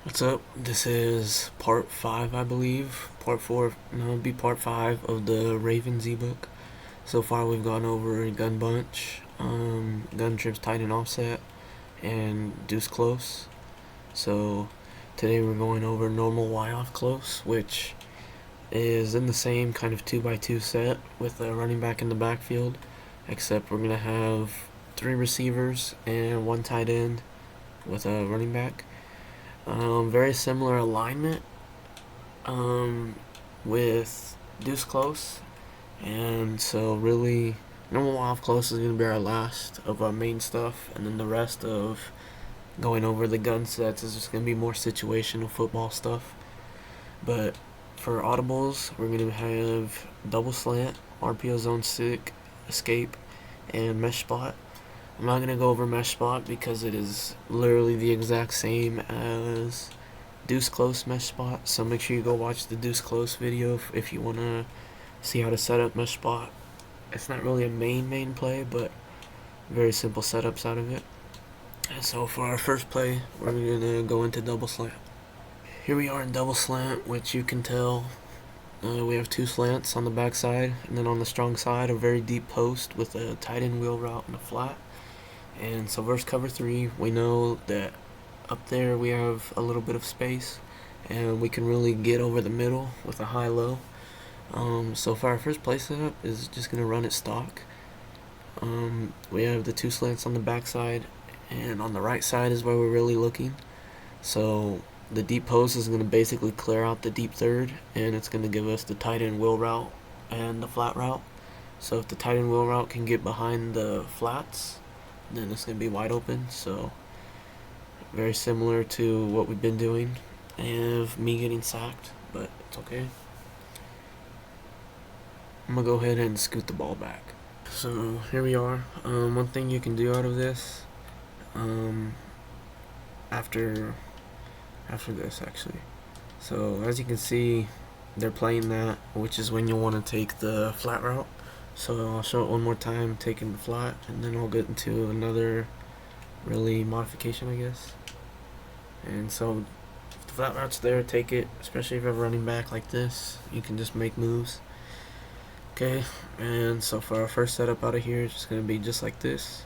What's up? This is part 5, I believe. Part 4, no, it'll be part 5 of the Ravens ebook. So far, we've gone over gun bunch, gun trips tight and offset, and deuce close. So today we're going over normal Y off close, which is in the same kind of 2x2 set with a running back in the backfield, except we're going to have 3 receivers and 1 tight end with a running back. Very similar alignment with deuce close, and so really normal off close is going to be our last of our main stuff, and then the rest of going over the gun sets is just going to be more situational football stuff. But for audibles, we're going to have double slant, RPO zone stick, escape, and mesh spot. I'm not going to go over mesh spot because it is literally the exact same as deuce close mesh spot, so make sure you go watch the deuce close video if you want to see how to set up mesh spot. It's not really a main play, but very simple setups out of it. And so for our first play, we're going to go into double slant. Here we are in double slant, which you can tell we have 2 slants on the back side, and then on the strong side a very deep post with a tight end wheel route and a flat. And so versus cover 3, we know that up there we have a little bit of space, and we can really get over the middle with a high-low. So for our first play setup is just going to run it stock. We have the 2 slants on the back side, and on the right side is where we're really looking. So the deep post is going to basically clear out the deep third, and it's going to give us the tight end wheel route and the flat route. So if the tight end wheel route can get behind the flats, then it's going to be wide open. So very similar to what we've been doing, and me getting sacked, but it's okay. I'm going to go ahead and scoot the ball back. So here we are. One thing you can do out of this, after this actually. So as you can see, they're playing that, which is when you'll want to take the flat route. So I'll show it one more time, taking the flat, and then I'll get into another really modification, I guess. And so if the flat route's there, take it, especially if you have a running back like this, you can just make moves. Okay, and so for our first setup out of here, it's just going to be just like this.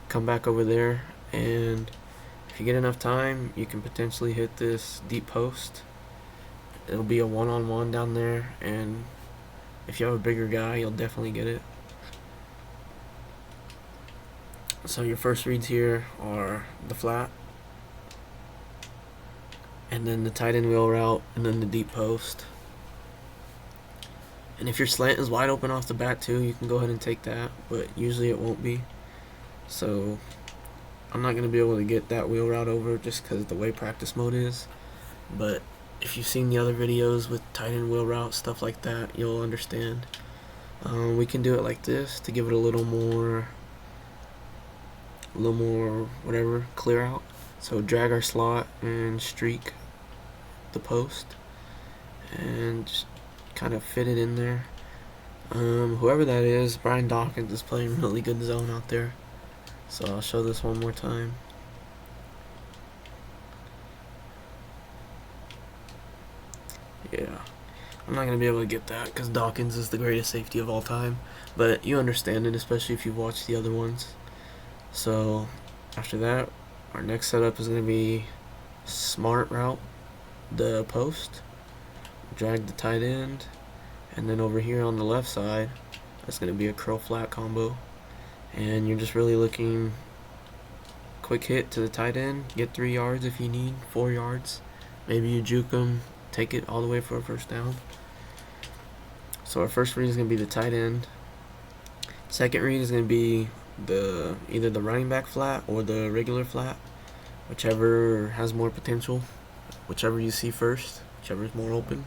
Come back over there, and if you get enough time, you can potentially hit this deep post. It'll be a one-on-one down there, and if you have a bigger guy, you'll definitely get it. So your first reads here are the flat, and then the tight end wheel route, and then the deep post. And if your slant is wide open off the bat too, you can go ahead and take that, but usually it won't be. So I'm not going to be able to get that wheel route over just because of the way practice mode is. But if you've seen the other videos with tight end wheel route, stuff like that, you'll understand. We can do it like this to give it a little more whatever, clear out. So drag our slot and streak the post and just kind of fit it in there. Whoever that is, Brian Dawkins is playing really good zone out there. So I'll show this one more time. Yeah, I'm not going to be able to get that because Dawkins is the greatest safety of all time. But you understand it, especially if you've watched the other ones. So after that, our next setup is going to be smart route the post, drag the tight end, and then over here on the left side, that's going to be a curl flat combo. And you're just really looking quick hit to the tight end, get 3 yards if you need, 4 yards. Maybe you juke them, take it all the way for a first down. So our first read is going to be the tight end. Second read is going to be either the running back flat or the regular flat, whichever has more potential, whichever you see first, whichever is more open,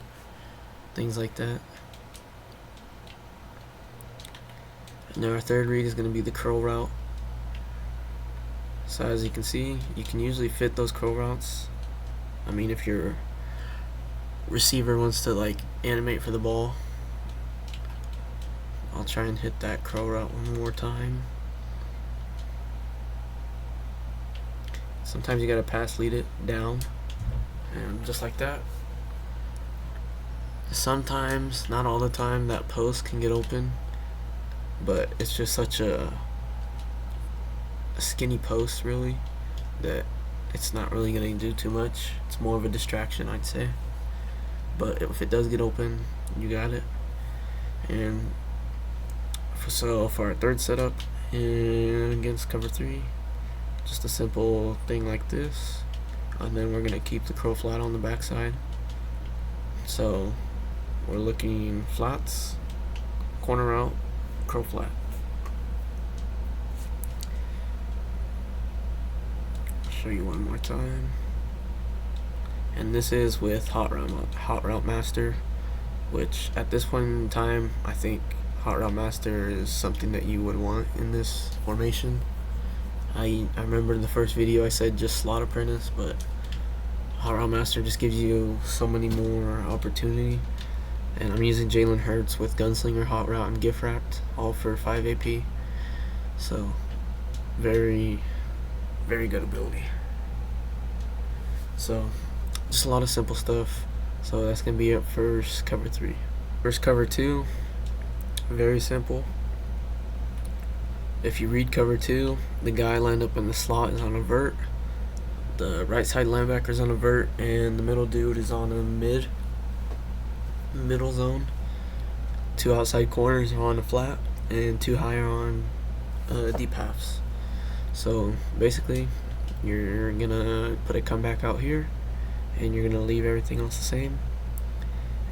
things like that. And then our third read is going to be the curl route. So as you can see, you can usually fit those curl routes. I mean, if your receiver wants to like animate for the ball, I'll try and hit that curl route one more time. Sometimes you gotta pass lead it down. And just like that. Sometimes, not all the time, that post can get open, but it's just such a skinny post, really, that it's not really going to do too much. It's more of a distraction, I'd say. But if it does get open, you got it. And for our third setup against cover 3, just a simple thing like this. And then we're going to keep the crow flat on the backside. So we're looking flats, corner out, crow flat. Show you one more time. And this is with Hot Route Master, which at this point in time, I think Hot Route Master is something that you would want in this formation. I remember in the first video I said just Slot Apprentice, but Hot Route Master just gives you so many more opportunity. And I'm using Jalen Hurts with Gunslinger, Hot Route, and Gift Wrapped, all for 5 AP. So, very, very good ability. So, just a lot of simple stuff. So that's going to be it for cover 3. First cover 2, very simple. If you read cover 2, the guy lined up in the slot is on a vert, the right side linebacker is on a vert, and the middle dude is on a middle zone. 2 outside corners are on a flat, and 2 higher on deep halves. So basically, you're gonna put a comeback out here, and you're gonna leave everything else the same,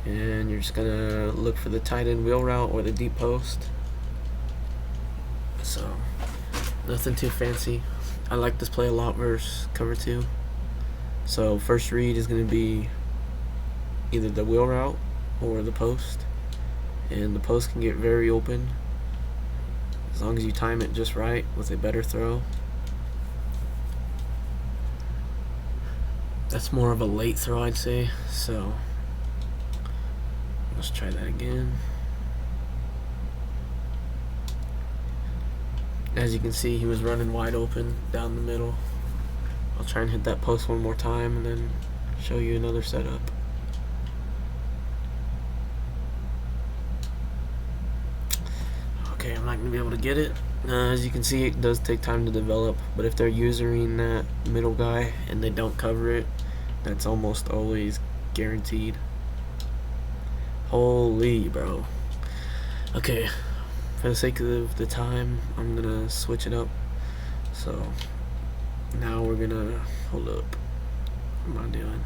and you're just gonna look for the tight end wheel route or the deep post. So nothing too fancy. I like this play a lot versus cover 2. So first read is gonna be either the wheel route or the post, and the post can get very open as long as you time it just right with a better throw. That's more of a late throw, I'd say. So let's try that again. As you can see, he was running wide open down the middle. I'll try and hit that post one more time and then show you another setup. Okay, I'm not going to be able to get it. As you can see, it does take time to develop, but if they're using that middle guy and they don't cover it, that's almost always guaranteed. Holy bro. Okay, for the sake of the time, I'm gonna switch it up. So now we're gonna hold up. What am I doing?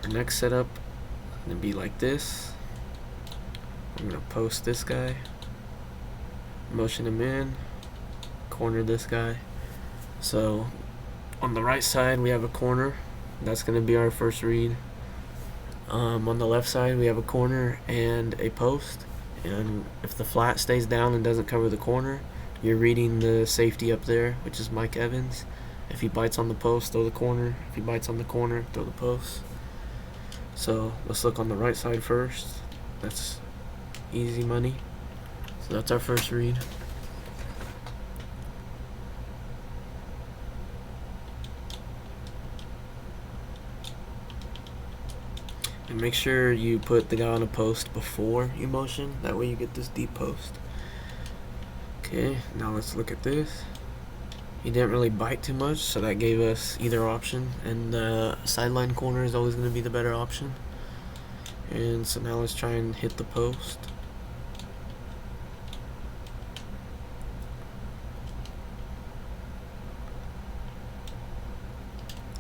Our next setup is gonna be like this. I'm gonna post this guy, motion him in, corner this guy. So on the right side we have a corner. That's gonna be our first read. On the left side we have a corner and a post, and if the flat stays down and doesn't cover the corner, you're reading the safety up there, which is Mike Evans. If he bites on the post, throw the corner. If he bites on the corner, throw the post. So let's look on the right side first. That's easy money. So that's our first read. And make sure you put the guy on a post before you motion. That way you get this deep post. Okay, now let's look at this. He didn't really bite too much, so that gave us either option. And the sideline corner is always going to be the better option. And so now let's try and hit the post.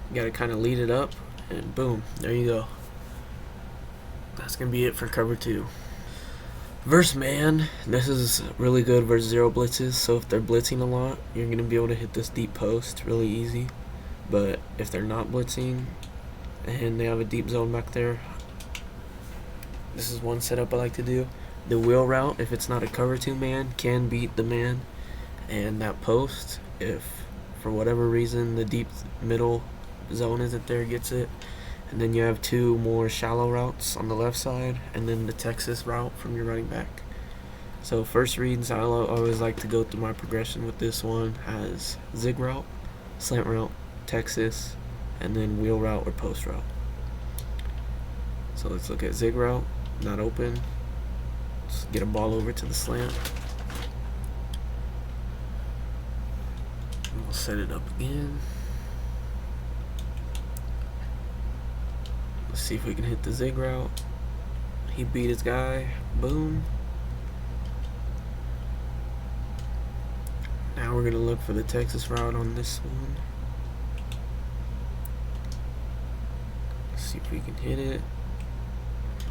You gotta kind of lead it up, and boom, there you go. That's gonna be it for cover 2. Versus man, this is really good versus zero blitzes. So if they're blitzing a lot, you're gonna be able to hit this deep post really easy. But if they're not blitzing and they have a deep zone back there, this is one setup I like to do. The wheel route, if it's not a cover 2 man, can beat the man. And that post, if for whatever reason the deep middle zone isn't there, gets it. And then you have 2 more shallow routes on the left side, and then the Texas route from your running back. So first reads, I always like to go through my progression with this one as zig route, slant route, Texas, and then wheel route or post route. So let's look at zig route, not open. Let's get a ball over to the slant. We'll set it up again. Let's see if we can hit the zig route. He beat his guy. Boom. Now we're going to look for the Texas route on this one. Let's see if we can hit it.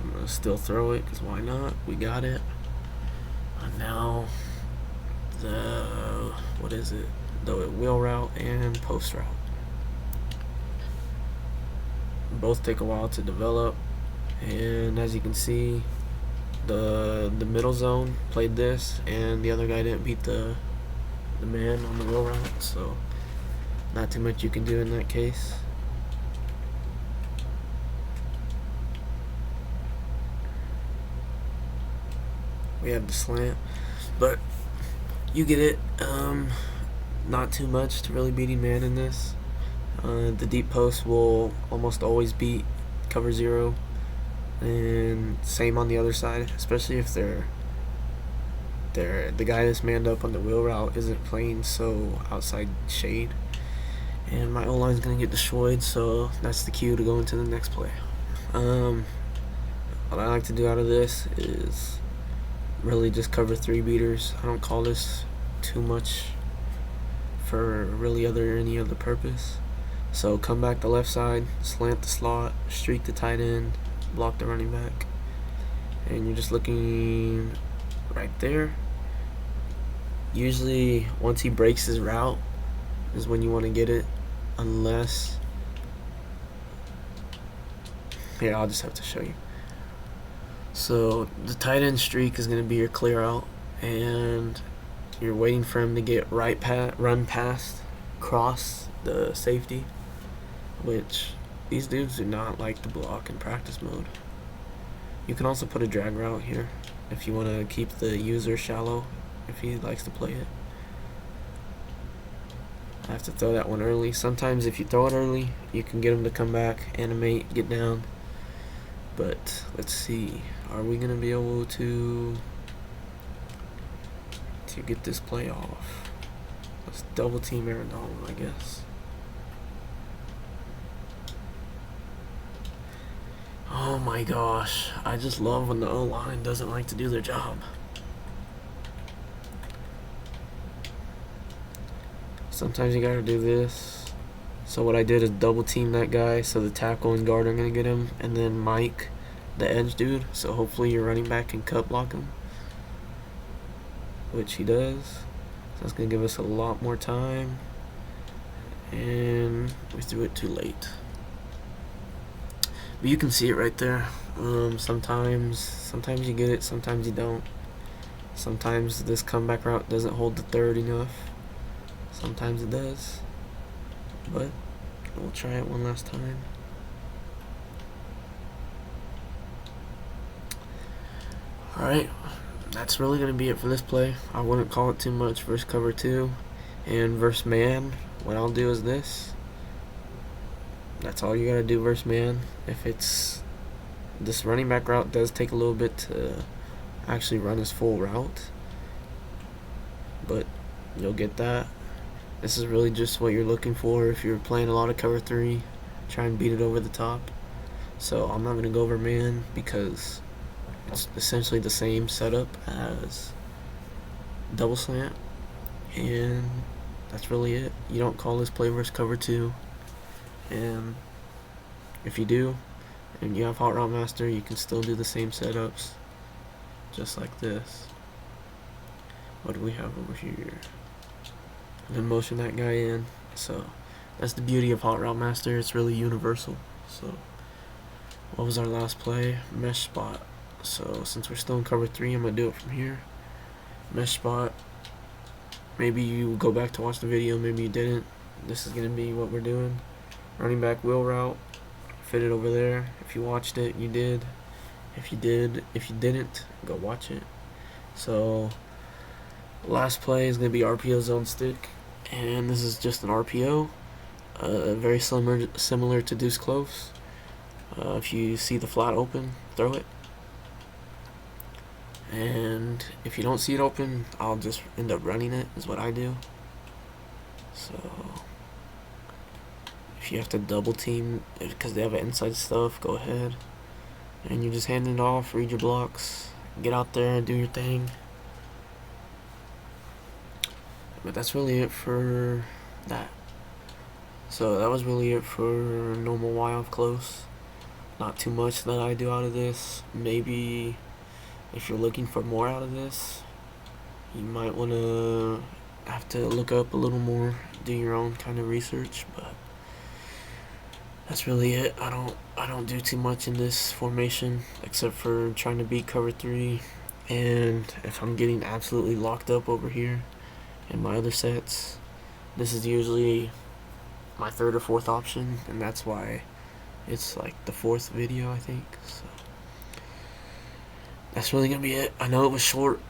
I'm going to still throw it because why not? We got it. And now the, what is it? The wheel route and post route. Both take a while to develop, and as you can see, the middle zone played this, and the other guy didn't beat the man on the wheel route, so not too much you can do in that case. We have the slant, but you get it. Not too much to really beating man in this. The deep post will almost always beat cover zero, and same on the other side, especially if the guy that's manned up on the wheel route isn't playing so outside shade. And my O-line's gonna get destroyed, so that's the cue to go into the next play. What I like to do out of this is really just cover 3 beaters. I don't call this too much for really any other purpose. So come back the left side, slant the slot, streak the tight end, block the running back, and you're just looking right there. Usually once he breaks his route is when you want to get it, unless, here, I'll just have to show you. So the tight end streak is going to be your clear out, and you're waiting for him to get run past, cross the safety, which these dudes do not like to block in practice mode. You can also put a drag route here if you want to keep the user shallow, if he likes to play it. I have to throw that one early. Sometimes if you throw it early, you can get him to come back, animate, get down. But let's see, are we going to be able to get this play off? Let's double team Aaron Donald, I guess. Oh my gosh, I just love when the O-line doesn't like to do their job. Sometimes you gotta do this. So what I did is double team that guy, so the tackle and guard are gonna get him, and then Mike, the edge dude, so hopefully your running back can cut block him, which he does. So that's gonna give us a lot more time, and we threw it too late. But you can see it right there. Sometimes you get it, sometimes you don't. Sometimes this comeback route doesn't hold the third enough. Sometimes it does. But we'll try it one last time. Alright, that's really going to be it for this play. I wouldn't call it too much versus cover 2. And versus man, what I'll do is this. That's all you gotta do versus man. If it's this running back route does take a little bit to actually run his full route, but you'll get that. This is really just what you're looking for if you're playing a lot of cover 3. Try and beat it over the top. So I'm not gonna go over man because it's essentially the same setup as double slant, and that's really it. You don't call this play versus cover 2. And if you do, and you have Hot Route Master, you can still do the same setups, just like this. What do we have over here? And then motion that guy in. So that's the beauty of Hot Route Master. It's really universal. So what was our last play? Mesh spot. So since we're still in cover 3, I'm gonna do it from here. Mesh spot. Maybe you go back to watch the video, maybe you didn't. This is gonna be what we're doing. Running back wheel route, fit it over there. If you watched it, you did. If you didn't, go watch it. So last play is going to be RPO zone stick, and this is just an RPO. very similar to deuce close. If you see the flat open, throw it. And if you don't see it open, I'll just end up running it, is what I do. So if you have to double team because they have inside stuff, go ahead. And you're just handing it off, read your blocks, get out there and do your thing. But that's really it for that. So that was really it for normal Y off close. Not too much that I do out of this. Maybe if you're looking for more out of this, you might want to have to look up a little more, do your own kind of research. But that's really it. I don't do too much in this formation except for trying to beat cover 3, and if I'm getting absolutely locked up over here in my other sets, this is usually my third or fourth option, and that's why it's like the fourth video, I think. So that's really gonna be it. I know it was short,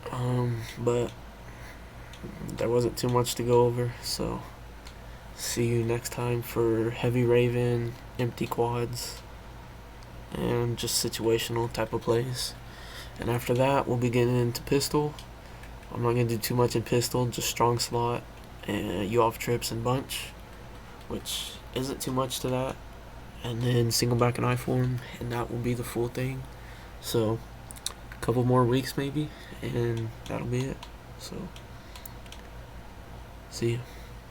but there wasn't too much to go over. So see you next time for heavy raven, empty quads, and just situational type of plays. And after that, we'll be getting into pistol. I'm not gonna do too much in pistol, just strong slot and you off trips and bunch, which isn't too much to that. And then single back and I form, and that will be the full thing. So a couple more weeks maybe, and that'll be it. So see ya.